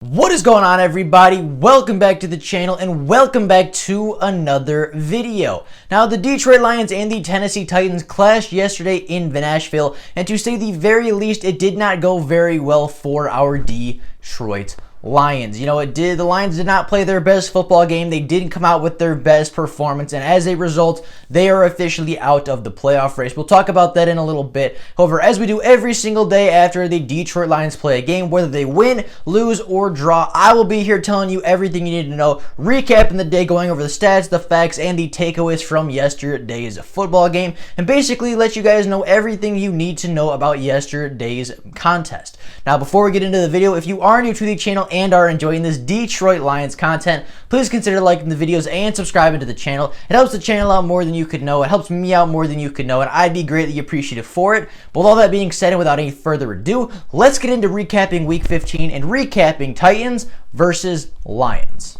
What is going on, everybody? Welcome back to the channel and welcome back to another video. Now, the Detroit Lions and the Tennessee Titans clashed yesterday in Nashville, and to say the very least, it did not go very well for our Detroit Lions. The Lions did not play their best football game. They didn't come out with their best performance, and as a result, they are officially out of the playoff race. We'll talk about that in a little bit. However, as we do every single day after the Detroit Lions play a game, whether they win, lose, or draw, I will be here telling you everything you need to know, recapping the day, going over the stats, the facts, and the takeaways from yesterday's football game, and basically let you guys know everything you need to know about yesterday's contest. Now, before we get into the video, if you are new to the channel and are enjoying this Detroit Lions content, please consider liking the videos and subscribing to the channel. It helps the channel out more than you could know. It helps me out more than you could know, and I'd be greatly appreciative for it. But with all that being said, and without any further ado, let's get into recapping Week 15 and recapping Titans versus Lions.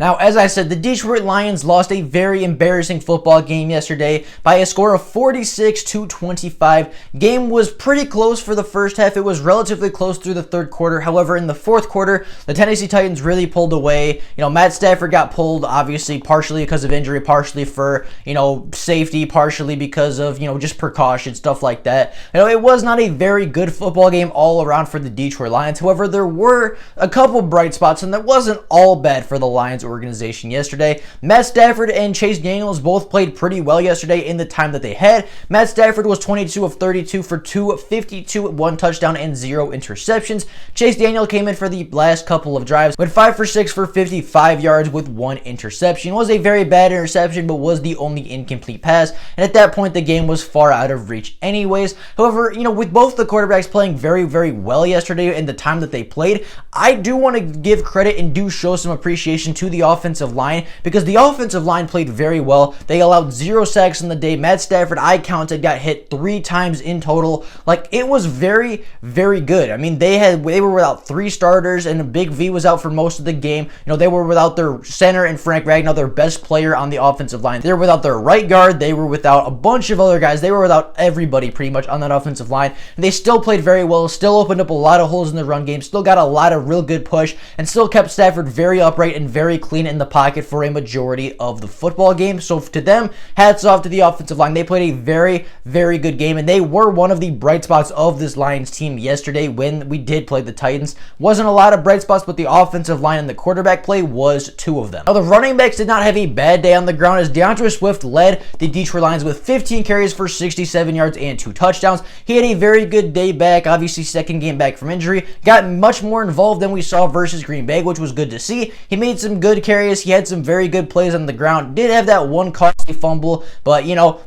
Now, as I said, the Detroit Lions lost a very embarrassing football game yesterday by a score of 46-25. Game was pretty close for the first half. It was relatively close through the third quarter. However, in the fourth quarter, the Tennessee Titans really pulled away. Matt Stafford got pulled, obviously, partially because of injury, partially for, safety, partially because of, just precaution, stuff like that. It was not a very good football game all around for the Detroit Lions. However, there were a couple bright spots, and that wasn't all bad for the Lions organization yesterday. Matt Stafford and Chase Daniels both played pretty well yesterday in the time that they had. Matt Stafford was 22 of 32 for 252, 1 touchdown and 0 interceptions. Chase Daniel came in for the last couple of drives, went 5 for 6 for 55 yards with 1 interception. It was a very bad interception, but was the only incomplete pass, and at that point the game was far out of reach anyways. However, with both the quarterbacks playing very, very well yesterday in the time that they played, I do want to give credit and do show some appreciation to the offensive line, because the offensive line played very well. They allowed 0 sacks in the day. Matt Stafford, I counted, got hit 3 times in total. It was very, very good. I mean, they were without 3 starters, and Big V was out for most of the game. They were without their center and Frank Ragnow, their best player on the offensive line. They were without their right guard. They were without a bunch of other guys. They were without everybody pretty much on that offensive line. And they still played very well, still opened up a lot of holes in the run game, still got a lot of real good push, and still kept Stafford very upright and very clean in the pocket for a majority of the football game. So to them, hats off to the offensive line. They played a very, very good game, and they were one of the bright spots of this Lions team yesterday when we did play the Titans. Wasn't a lot of bright spots, but the offensive line and the quarterback play was 2 of them. Now, the running backs did not have a bad day on the ground, as DeAndre Swift led the Detroit Lions with 15 carries for 67 yards and 2 touchdowns. He had a very good day back, obviously second game back from injury. Got much more involved than we saw versus Green Bay, which was good to see. He made some good carries. He had some very good plays on the ground. Did have that one costly fumble, but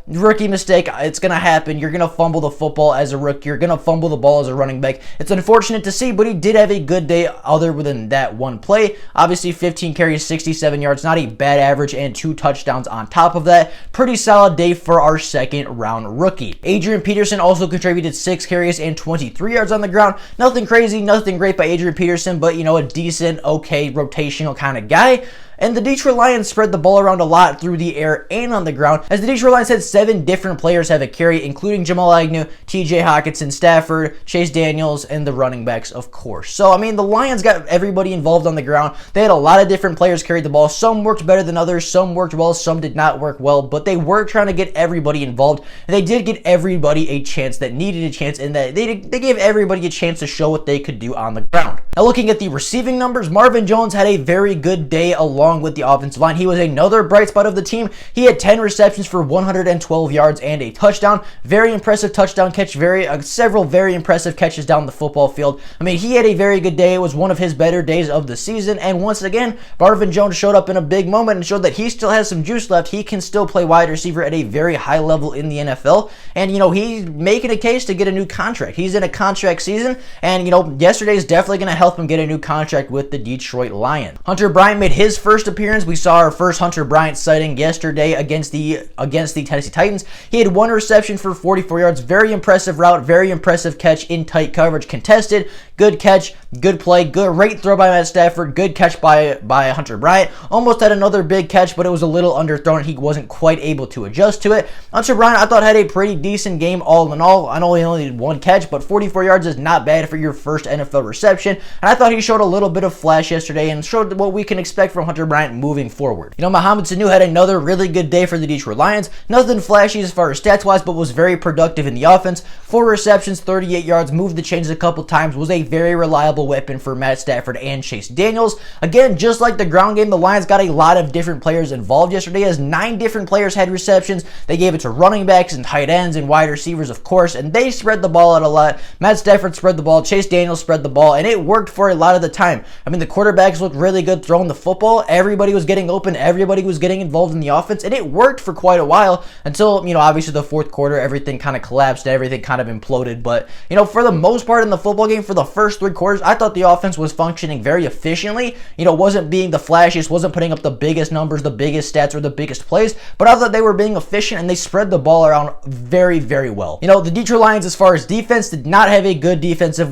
rookie mistake, it's going to happen. You're going to fumble the football as a rookie. You're going to fumble the ball as a running back. It's unfortunate to see, but he did have a good day other than that one play. Obviously, 15 carries, 67 yards, not a bad average, and 2 touchdowns on top of that. Pretty solid day for our second round rookie. Adrian Peterson also contributed 6 carries and 23 yards on the ground. Nothing crazy, nothing great by Adrian Peterson, but a decent, okay, rotational kind of guy. And the Detroit Lions spread the ball around a lot through the air and on the ground, as the Detroit Lions had 7 different players have a carry, including Jamal Agnew, TJ Hockenson, Stafford, Chase Daniels, and the running backs, of course. So, the Lions got everybody involved on the ground. They had a lot of different players carry the ball. Some worked better than others. Some worked well. Some did not work well, but they were trying to get everybody involved, and they did get everybody a chance that needed a chance, and that they gave everybody a chance to show what they could do on the ground. Now, looking at the receiving numbers, Marvin Jones had a very good day along with the offensive line. He was another bright spot of the team. He had 10 receptions for 112 yards and a touchdown. Very impressive touchdown catch. Several very impressive catches down the football field. He had a very good day. It was one of his better days of the season. And once again, Marvin Jones showed up in a big moment and showed that he still has some juice left. He can still play wide receiver at a very high level in the NFL. And, he's making a case to get a new contract. He's in a contract season. And, yesterday is definitely going to help him get a new contract with the Detroit Lions. Hunter Bryant made his first appearance Lions. We saw our first Hunter Bryant sighting yesterday against the Tennessee Titans. He had one reception for 44 yards. Very impressive route, very impressive catch in tight coverage, contested. Good catch, good play, great throw by Matt Stafford, good catch by Hunter Bryant. Almost had another big catch, but it was a little underthrown. He wasn't quite able to adjust to it. Hunter Bryant, I thought, had a pretty decent game all in all. I know he only did one catch, but 44 yards is not bad for your first NFL reception. And I thought he showed a little bit of flash yesterday and showed what we can expect from Hunter Bryant moving forward. Mohamed Sanu had another really good day for the Detroit Lions. Nothing flashy as far as stats-wise, but was very productive in the offense. 4 receptions, 38 yards, moved the chains a couple times, was a very reliable weapon for Matt Stafford and Chase Daniels. Again, just like the ground game, the Lions got a lot of different players involved yesterday, as 9 different players had receptions. They gave it to running backs and tight ends and wide receivers, of course, and they spread the ball out a lot. Matt Stafford spread the ball, Chase Daniels spread the ball, and it worked for a lot of the time. I mean, the quarterbacks looked really good throwing the football. Everybody was getting open. Everybody was getting involved in the offense, and it worked for quite a while until, obviously the fourth quarter, everything kind of collapsed, everything kind of imploded. But, for the most part in the football game, for the first 3 quarters, I thought the offense was functioning very efficiently. Wasn't being the flashiest, wasn't putting up the biggest numbers, the biggest stats, or the biggest plays, but I thought they were being efficient and they spread the ball around very, very well. The Detroit Lions, as far as defense, did not have a good defensive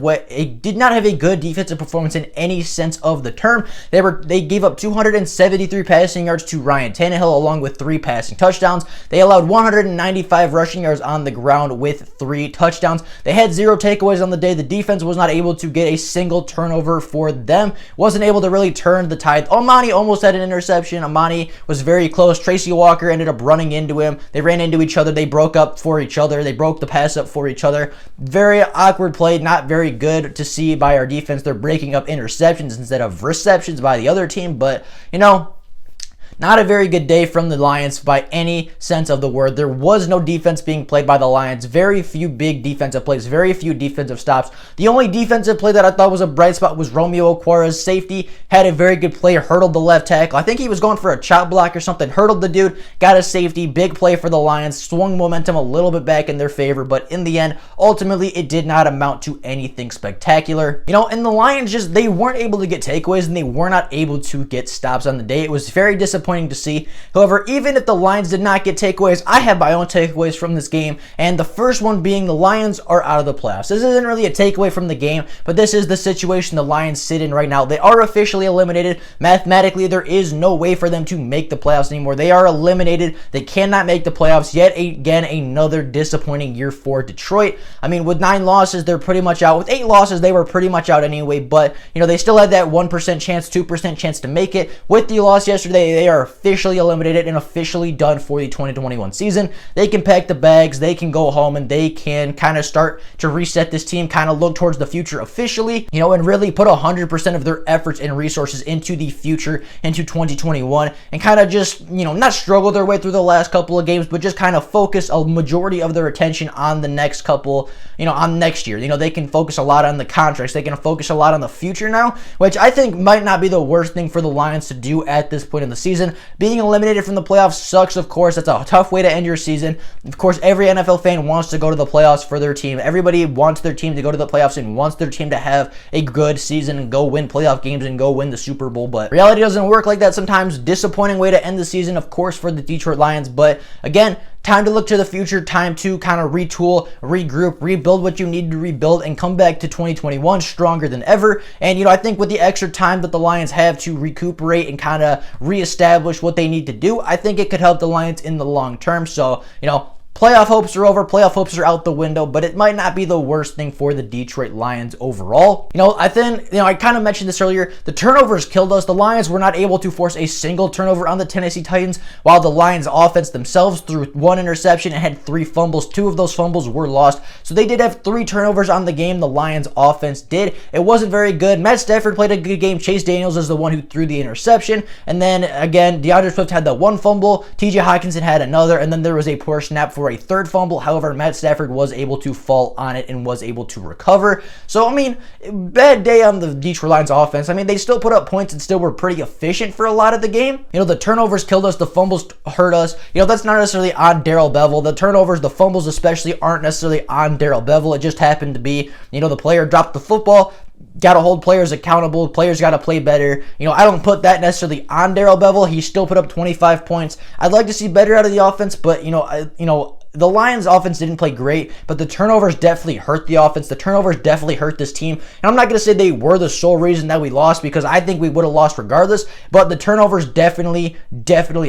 performance in any sense of the term. They gave up 273 passing yards to Ryan Tannehill, along with 3 passing touchdowns. They allowed 195 rushing yards on the ground with 3 touchdowns. They had 0 takeaways on the day. The defense was not able to get a single turnover for them. Wasn't able to really turn the tide. Amani almost had an interception. Amani was very close. Tracy Walker ended up running into him. They ran into each other. They broke up for each other. They broke the pass up for each other. Very awkward play. Not very good to see by our defense. They're breaking up interceptions instead of receptions by the other team. But, not a very good day from the Lions by any sense of the word. There was no defense being played by the Lions. Very few big defensive plays, very few defensive stops. The only defensive play that I thought was a bright spot was Romeo Okwara's safety. Had a very good play, hurdled the left tackle. I think he was going for a chop block or something. Hurdled the dude, got a safety. Big play for the Lions. Swung momentum a little bit back in their favor, but in the end, ultimately, it did not amount to anything spectacular. And the Lions they weren't able to get takeaways and they were not able to get stops on the day. It was very disappointing to see. However, even if the Lions did not get takeaways, I have my own takeaways from this game, and the first one being the Lions are out of the playoffs. This isn't really a takeaway from the game, but this is the situation the Lions sit in right now. They are officially eliminated. Mathematically, there is no way for them to make the playoffs anymore. They are eliminated. They cannot make the playoffs. Yet again, another disappointing year for Detroit. I mean, with 9 losses, they're pretty much out. With 8 losses, they were pretty much out anyway, but, they still had that 1% chance, 2% chance to make it. With the loss yesterday, they are officially eliminated and officially done for the 2021 season. They can pack the bags, they can go home, and they can kind of start to reset this team, kind of look towards the future officially, and really put 100% of their efforts and resources into the future, into 2021, and kind of just, not struggle their way through the last couple of games, but just kind of focus a majority of their attention on the next couple, on next year. They can focus a lot on the contracts. They can focus a lot on the future now, which I think might not be the worst thing for the Lions to do at this point in the season. Being eliminated from the playoffs sucks, of course. That's a tough way to end your season. Of course, every NFL fan wants to go to the playoffs for their team. Everybody wants their team to go to the playoffs and wants their team to have a good season and go win playoff games and go win the Super Bowl. But reality doesn't work like that sometimes. Disappointing way to end the season, of course, for the Detroit Lions. But again, time to look to the future, time to kind of retool, regroup, rebuild what you need to rebuild, and come back to 2021 stronger than ever. And, I think with the extra time that the Lions have to recuperate and kind of reestablish what they need to do, I think it could help the Lions in the long term. So, playoff hopes are over. Playoff hopes are out the window, but it might not be the worst thing for the Detroit Lions overall. I kind of mentioned this earlier. The turnovers killed us. The Lions were not able to force a single turnover on the Tennessee Titans, while the Lions offense themselves threw 1 interception and had 3 fumbles. 2 of those fumbles were lost. So they did have 3 turnovers on the game. The Lions offense did. It wasn't very good. Matt Stafford played a good game. Chase Daniels is the one who threw the interception. And then again, DeAndre Swift had that 1 fumble. TJ Hockenson had another. And then there was a poor snap for a 3rd fumble. However, Matt Stafford was able to fall on it and was able to recover. So, bad day on the Detroit Lions offense. They still put up points and still were pretty efficient for a lot of the game. The turnovers killed us. The fumbles hurt us. That's not necessarily on Darrell Bevell. The turnovers, the fumbles especially, aren't necessarily on Darrell Bevell. It just happened to be, the player dropped the football. Got to hold players accountable. Players got to play better. I don't put that necessarily on Darrell Bevell. He still put up 25 points. I'd like to see better out of the offense, but the Lions offense didn't play great, but the turnovers definitely hurt the offense. The turnovers definitely hurt this team. And I'm not going to say they were the sole reason that we lost, because I think we would have lost regardless, but the turnovers definitely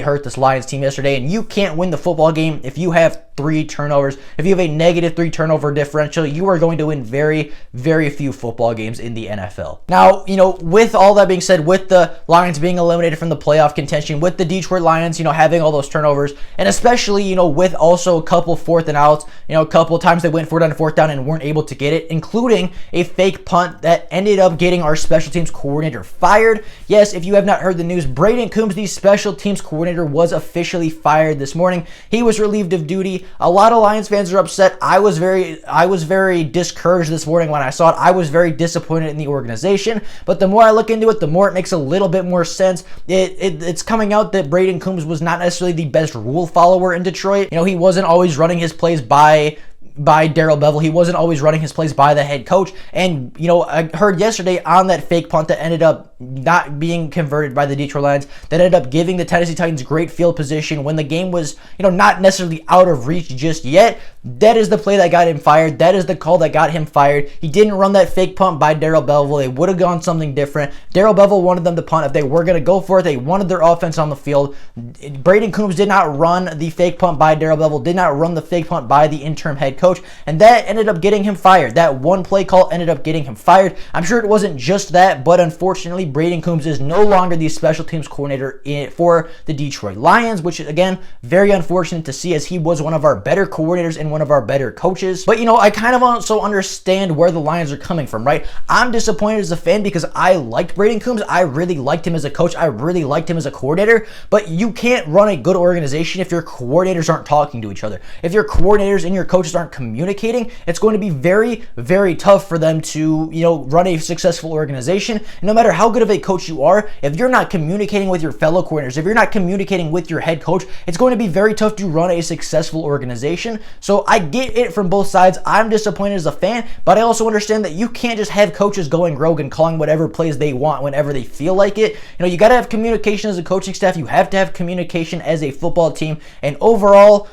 hurt this Lions team yesterday. And you can't win the football game if you have 3 turnovers. If you have a negative 3 turnover differential, you are going to win very, very few football games in the NFL. Now, with all that being said, with the Lions being eliminated from the playoff contention, with the Detroit Lions, having all those turnovers, and especially, with also a couple 4th and outs, a couple of times they went 4th down and weren't able to get it, including a fake punt that ended up getting our special teams coordinator fired. Yes, if you have not heard the news, Braden Coombs, the special teams coordinator, was officially fired this morning. He was relieved of duty. A lot of Lions fans are upset. I was very discouraged this morning when I saw it. I was very disappointed in the organization, but the more I look into it, the more it makes a little bit more sense. It's coming out that Braden Coombs was not necessarily the best rule follower in Detroit. He wasn't always running his plays by Darrell Bevell. He wasn't always running his plays by the head coach. And, I heard yesterday on that fake punt that ended up not being converted by the Detroit Lions, that ended up giving the Tennessee Titans great field position when the game was, not necessarily out of reach just yet. That is the play that got him fired. That is the call that got him fired. He didn't run that fake punt by Darrell Bevell. They would have gone something different. Darrell Bevell wanted them to punt. If they were going to go for it, they wanted their offense on the field. Braden Coombs did not run the fake punt by Darrell Bevell, did not run the fake punt by the interim head coach, and that ended up getting him fired. That one play call ended up getting him fired. I'm sure it wasn't just that, but unfortunately, Braden Coombs is no longer the special teams coordinator for the Detroit Lions, which is, again, very unfortunate to see, as he was one of our better coordinators and one of our better coaches. But, I kind of also understand where the Lions are coming from, right? I'm disappointed as a fan because I liked Braden Coombs. I really liked him as a coach. I really liked him as a coordinator, but you can't run a good organization if your coordinators aren't talking to each other. If your coordinators and your coaches aren't communicating, it's going to be very, very tough for them to, run a successful organization. And no matter how good of a coach you are, if you're not communicating with your fellow coordinators, if you're not communicating with your head coach, it's going to be very tough to run a successful organization. So I get it from both sides. I'm disappointed as a fan, but I also understand that you can't just have coaches going rogue and calling whatever plays they want whenever they feel like it. You got to have communication as a coaching staff. You have to have communication as a football team. And overall,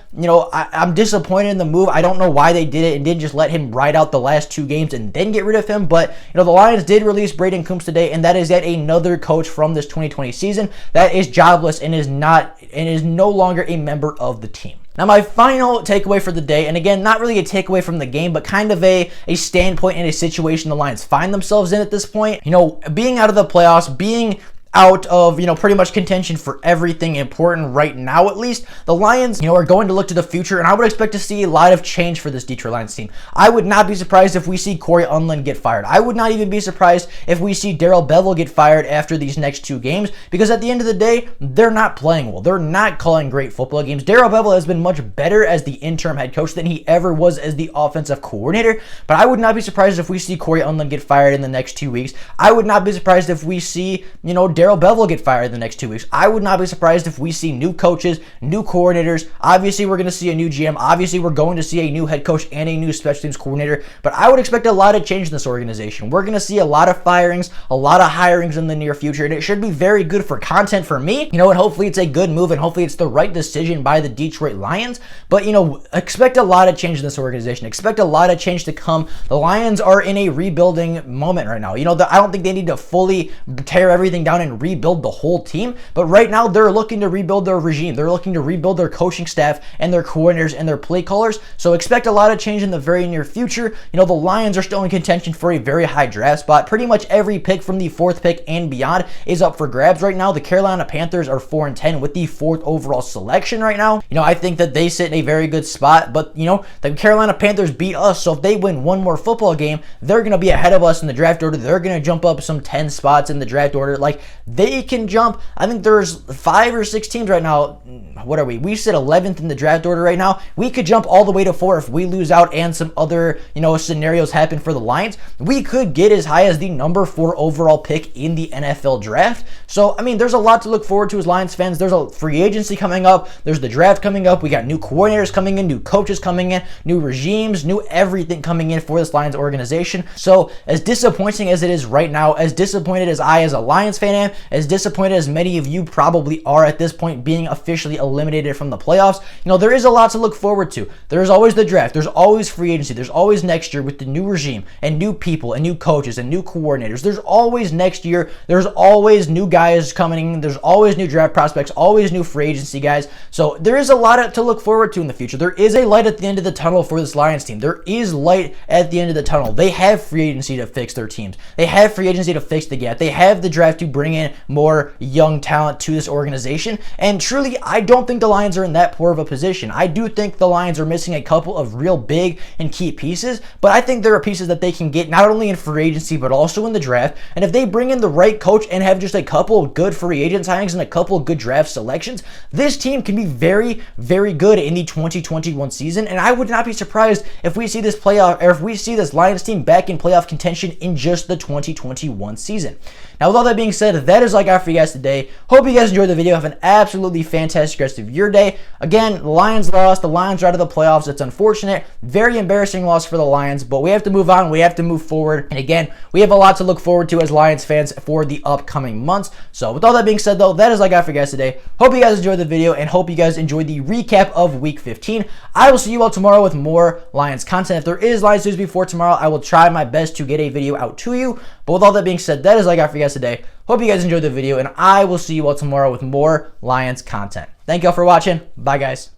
I'm disappointed in the move. I don't know why they did it and didn't just let him ride out the last 2 games and then get rid of him. But, the Lions did release Braden Coombs today, and that is yet another coach from this 2020 season that is jobless and is no longer a member of the team. Now, my final takeaway for the day, and again, not really a takeaway from the game, but kind of a standpoint in a situation the Lions find themselves in at this point. Being out of the playoffs, being out of, pretty much contention for everything important right now, at least, the Lions, are going to look to the future, and I would expect to see a lot of change for this Detroit Lions team. I would not be surprised if we see Corey Unlin get fired. I would not even be surprised if we see Darrell Bevell get fired after these next 2 games, because at the end of the day, they're not playing well. They're not calling great football games. Darrell Bevell has been much better as the interim head coach than he ever was as the offensive coordinator, but I would not be surprised if we see Corey Unlin get fired in the next 2 weeks. I would not be surprised if we see, Darrell Bevell get fired in the next 2 weeks. I would not be surprised if we see new coaches, new coordinators. Obviously, we're going to see a new GM. Obviously, we're going to see a new head coach and a new special teams coordinator, but I would expect a lot of change in this organization. We're going to see a lot of firings, a lot of hirings in the near future, and it should be very good for content for me, and hopefully it's a good move, and hopefully it's the right decision by the Detroit Lions, but, expect a lot of change in this organization. Expect a lot of change to come. The Lions are in a rebuilding moment right now. I don't think they need to fully tear everything down and rebuild the whole team, but right now they're looking to rebuild their regime. They're looking to rebuild their coaching staff and their coordinators and their play callers. So expect a lot of change in the very near future. The Lions are still in contention for a very high draft spot. Pretty much every pick from the 4th pick and beyond is up for grabs right now. The Carolina Panthers are 4-10 with the 4th overall selection right now. I think that they sit in a very good spot, but the Carolina Panthers beat us, so if they win one more football game, they're going to be ahead of us in the draft order. They're going to jump up some 10 spots in the draft order. Like, they can jump. I think there's 5 or 6 teams right now. What are we? We sit 11th in the draft order right now. We could jump all the way to 4 if we lose out and some other, scenarios happen for the Lions. We could get as high as the number 4 overall pick in the NFL draft. So, there's a lot to look forward to as Lions fans. There's a free agency coming up. There's the draft coming up. We got new coordinators coming in, new coaches coming in, new regimes, new everything coming in for this Lions organization. So, as disappointing as it is right now, as disappointed as I as a Lions fan am, as disappointed as many of you probably are at this point, being officially eliminated from the playoffs, there is a lot to look forward to. There's always the draft. There's always free agency. There's always next year with the new regime and new people and new coaches and new coordinators. There's always next year. There's always new guys coming in. There's always new draft prospects, always new free agency guys. So there is a lot to look forward to in the future. There is a light at the end of the tunnel for this Lions team. There is light at the end of the tunnel. They have free agency to fix their teams. They have free agency to fix the gap. They have the draft to bring in more young talent to this organization. And truly, I don't think the Lions are in that poor of a position. I do think the Lions are missing a couple of real big and key pieces, but I think there are pieces that they can get not only in free agency, but also in the draft. And if they bring in the right coach and have just a couple of good free agent signings and a couple of good draft selections, this team can be very, very good in the 2021 season. And I would not be surprised if we see this Lions team back in playoff contention in just the 2021 season. Now, with all that being said, that is all I got for you guys today. Hope you guys enjoyed the video. Have an absolutely fantastic rest of your day. Again, the Lions lost. The Lions are out of the playoffs. It's unfortunate. Very embarrassing loss for the Lions, but we have to move on. We have to move forward. And again, we have a lot to look forward to as Lions fans for the upcoming months. So with all that being said, though, that is all I got for you guys today. Hope you guys enjoyed the video and hope you guys enjoyed the recap of Week 15. I will see you all tomorrow with more Lions content. If there is Lions news before tomorrow, I will try my best to get a video out to you. But with all that being said, that is all I got for you guys today. Hope you guys enjoyed the video, and I will see you all tomorrow with more Lions content. Thank you all for watching. Bye, guys.